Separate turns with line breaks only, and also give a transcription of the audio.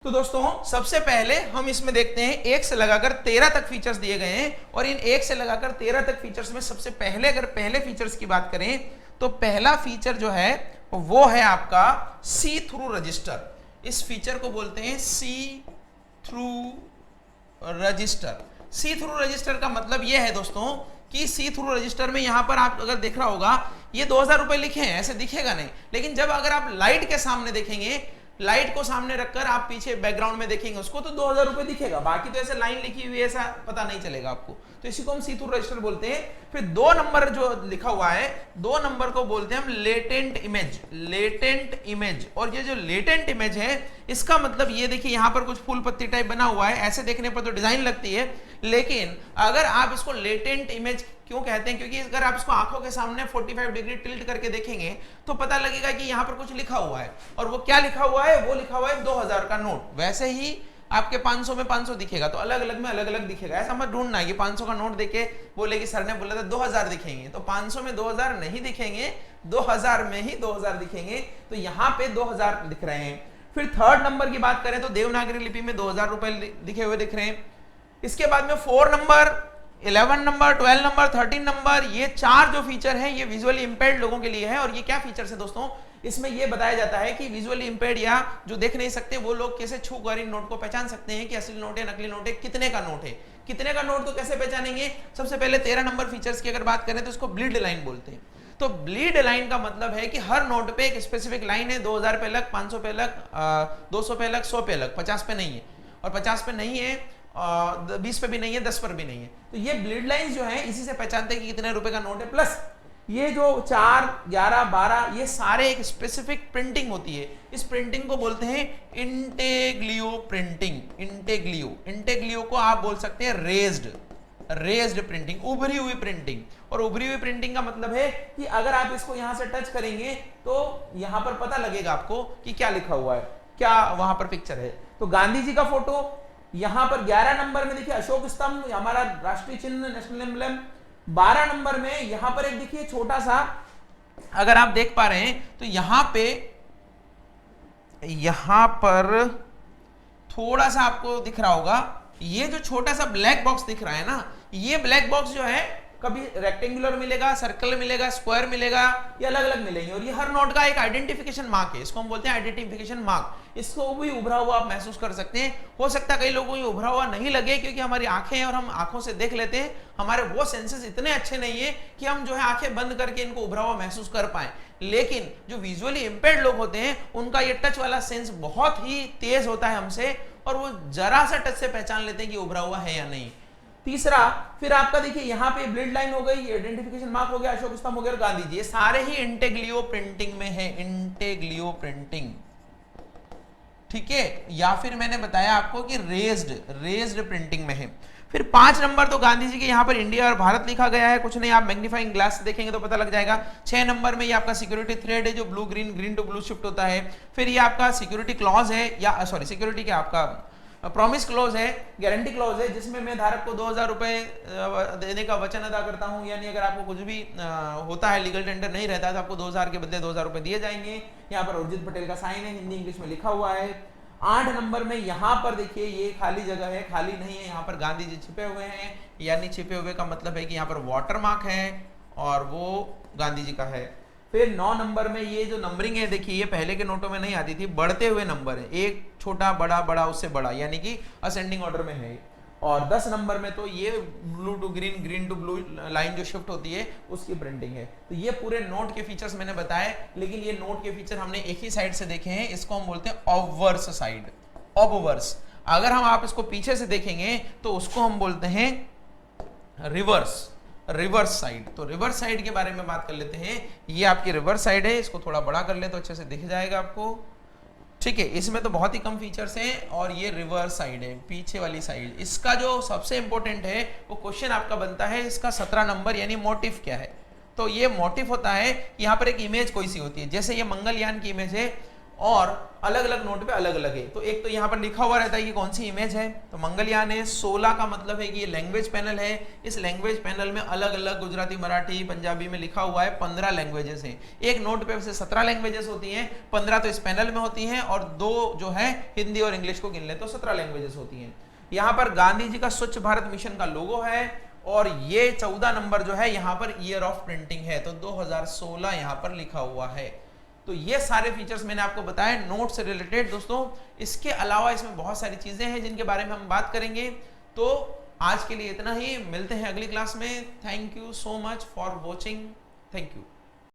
तो दोस्तों सबसे पहले हम इसमें देखते हैं 1 से लगाकर 13 तक फीचर्स दिए गए हैं और इन 1 से लगाकर 13 तक फीचर्स में सबसे पहले अगर पहले फीचर्स की बात करें तो पहला फीचर जो है वो है आपका सी थ्रू रजिस्टर। इस फीचर को बोलते हैं सी थ्रू रजिस्टर। सी थ्रू रजिस्टर का मतलब यह है दोस्तों कि सी थ्रू रजिस्टर में यहां पर आप अगर देख रहा होगा ये 2000 रुपए लिखे हैं, ऐसे दिखेगा नहीं, लेकिन जब अगर आप लाइट के सामने देखेंगे, लाइट को सामने रखकर आप पीछे बैकग्राउंड में देखेंगे उसको तो 2000 रुपए दिखेगा, बाकी तो ऐसे लाइन लिखी हुई है ऐसा पता नहीं चलेगा आपको। तो इसी को हम सी थ्रू रजिस्टर बोलते हैं। फिर 2 नंबर जो लिखा हुआ है 2 नंबर को बोलते हैं हम लेटेंट इमेज। लेटेंट इमेज, और ये जो लेटेंट इमेज है इसका मतलब ये देखिए यहां पर कुछ फूल पत्ती टाइप बना हुआ है, ऐसे देखने पर तो डिजाइन लगती है, लेकिन अगर आप इसको लेटेंट इमेज क्यों कहते हैं, क्योंकि अगर आप इसको आंखों के सामने 45 डिग्री टिल्ट करके देखेंगे तो पता लगेगा कि यहां पर कुछ लिखा हुआ है, और वो क्या लिखा हुआ है, वो लिखा हुआ है 2000 का नोट। वैसे ही आपके 500 में 500 दिखेगा तो अलग अलग में अलग अलग दिखेगा, ऐसा मत ढूंढना कि 500 का नोट देके बोले कि सर ने बोला था 2000 दिखेंगे, तो 500 में 2000 नहीं दिखेंगे, 2000 में ही 2000 दिखेंगे। तो यहाँ पे 2000 दिख रहे हैं। फिर 3rd नंबर की बात करें तो देवनागरी लिपि में 2000 रुपए लिखे हुए दिख रहे हैं। इसके बाद में 4 नंबर, 11 नंबर, 12 नंबर, 13 नंबर, ये 4 जो फीचर है ये विजुअली इंपेयर्ड लोगों के लिए है। और ये क्या फीचर्स है दोस्तों, इसमें ये बताया जाता है कि विजुअली इंपेयर्ड या जो देख नहीं सकते वो लोग कैसे छू कर इन नोट को पहचान सकते हैं कि असली नोट है नकली नोट है, कितने का नोट है। कितने का नोट तो कैसे पहचानेंगे, सबसे पहले 13 नंबर फीचर्स की अगर बात करें तो इसको ब्लीड लाइन बोलते हैं। तो ब्लीड लाइन का मतलब है कि हर नोट पे एक स्पेसिफिक लाइन है, 2000 पे अलग, 500 पे अलग, 200 पे अलग, 100 पे अलग, 50 पे नहीं है, और 50 पे नहीं है, 20 पे भी नहीं है, 10 पर भी नहीं है। तो ये ब्लीड लाइंस जो है इसी से पहचानते हैं कि कितने रुपए का नोट है। प्लस ये जो 4, 11, 12 ये सारे एक स्पेसिफिक प्रिंटिंग होती है, इस प्रिंटिंग को बोलते हैं इंटेग्लियो प्रिंटिंग। इंटेग्लियो, इंटेग्लियो को आप बोल सकते हैं रेज्ड प्रिंटिंग, उभरी हुई प्रिंटिंग। और उभरी हुई प्रिंटिंग का मतलब है कि अगर आप इसको यहां से टच करेंगे तो यहां पर पता लगेगा आपको कि क्या लिखा हुआ है, क्या वहां पर पिक्चर है। तो गांधी जी का फोटो यहां पर 11 नंबर में देखिए अशोक स्तंभ, हमारा राष्ट्रीय चिन्ह, नेशनल एम्ब्लेम। 12 नंबर में यहां पर एक देखिए छोटा सा, अगर आप देख पा रहे हैं तो यहां पर थोड़ा सा आपको दिख रहा होगा, ये जो छोटा सा ब्लैक बॉक्स दिख रहा है ना, ये ब्लैक बॉक्स जो है कभी रेक्टेंगुलर मिलेगा, सर्कल मिलेगा, स्क्वायर मिलेगा, ये अलग अलग मिलेंगे। और ये हर नोट का एक आइडेंटिफिकेशन मार्क है, इसको हम बोलते हैं आइडेंटिफिकेशन मार्क। इसको भी उभरा हुआ आप महसूस कर सकते हैं। हो सकता है कई लोगों को ये उभरा हुआ नहीं लगे क्योंकि हमारी आंखें हैं और हम आंखों से देख लेते हैं, हमारे वो सेंसेस इतने अच्छे नहीं है कि हम जो है आंखें बंद करके इनको उभरा हुआ महसूस कर पाए। लेकिन जो विजुअली इंपेयर्ड लोग होते हैं उनका ये टच वाला सेंस बहुत ही तेज होता है हमसे, और वो जरा सा टच से पहचान लेते हैं कि उभरा हुआ है या नहीं। तीसरा, फिर आपका देखिए यहाँ पे ब्लीड लाइन हो गई, आइडेंटिफिकेशन मार्क हो गया, अशोक स्तंभ हो गया, गांधी जी, ये सारे ही इंटेग्लियो प्रिंटिंग में है, इंटेग्लियो प्रिंटिंग, ठीक है। या फिर मैंने बताया आपको कि रेज्ड प्रिंटिंग में है। फिर 5 नंबर तो गांधी जी के यहाँ पर इंडिया और भारत लिखा गया है, कुछ नहीं, आप मैग्नीफाइंग ग्लास से देखेंगे तो पता लग जाएगा। 6 नंबर में ये आपका सिक्योरिटी थ्रेड है जो blue green, green to blue shift होता है। फिर ये आपका सिक्योरिटी क्लॉज है, या सॉरी सिक्योरिटी क्या आपका प्रॉमिस क्लॉज है, गारंटी क्लॉज है, जिसमें मैं धारक को 2000 रुपए देने का वचन अदा करता हूं, यानी अगर आपको कुछ भी होता है, लीगल टेंडर नहीं रहता तो आपको 2000 के बदले 2000 रुपए दिए जाएंगे। यहाँ पर उर्जित पटेल का साइन है, हिंदी इंग्लिश में लिखा हुआ है। 8 नंबर में यहाँ पर देखिए ये खाली जगह है, खाली नहीं है, यहाँ पर गांधी जी छिपे हुए हैं, यानी छिपे हुए का मतलब है कि यहाँ पर वाटर मार्क है और वो गांधी जी का है। फिर 9 नंबर में ये जो नंबरिंग है देखिए, ये पहले के नोटों में नहीं आती थी, बढ़ते हुए नंबर है, एक छोटा बड़ा बड़ा उससे बड़ा, यानी कि असेंडिंग ऑर्डर में है। और 10 नंबर में तो ये blue to green, green to blue line जो शिफ्ट होती है उसकी प्रिंटिंग है। तो ये पूरे नोट के फीचर्स मैंने बताए, लेकिन ये नोट के फीचर हमने एक ही साइड से देखे हैं, इसको हम बोलते हैं ऑबवर्स साइड, ऑबवर्स। अगर हम आप इसको पीछे से देखेंगे तो उसको हम बोलते हैं रिवर्स साइड। तो रिवर्स साइड के बारे में बात कर लेते हैं। ये आपकी रिवर्स साइड है, इसको थोड़ा बड़ा कर ले तो अच्छे से दिख जाएगा आपको, ठीक है। इसमें तो बहुत ही कम फीचर्स हैं, और ये रिवर्स साइड है, पीछे वाली साइड। इसका जो सबसे इंपॉर्टेंट है वो क्वेश्चन आपका बनता है इसका 17 नंबर, यानी मोटिव क्या है। तो ये मोटिव होता है, यहाँ पर एक इमेज कोई सी होती है, जैसे ये मंगलयान की इमेज है, और अलग अलग नोट पे अलग अलग है। तो एक तो यहाँ पर लिखा हुआ रहता है कि कौन सी इमेज है, तो मंगलयान है। 16 का मतलब है कि ये लैंग्वेज पैनल है। इस लैंग्वेज पैनल में अलग अलग गुजराती, मराठी, पंजाबी में लिखा हुआ है 15 लैंग्वेजेस हैं। एक नोट पे से 17 लैंग्वेजेस होती हैं, 15 तो इस पैनल में होती हैं और 2 जो है हिंदी और इंग्लिश को गिन ले तो 17 लैंग्वेजेस होती हैं। यहाँ पर गांधी जी का स्वच्छ भारत मिशन का लोगो है और ये 14 नंबर जो है यहाँ पर ईयर ऑफ प्रिंटिंग है, तो 2016 यहाँ पर लिखा हुआ है। तो ये सारे फीचर्स मैंने आपको बताए नोट से रिलेटेड दोस्तों। इसके अलावा इसमें बहुत सारी चीजें हैं जिनके बारे में हम बात करेंगे। तो आज के लिए इतना ही, मिलते हैं अगली क्लास में। Thank you so much for watching. Thank you.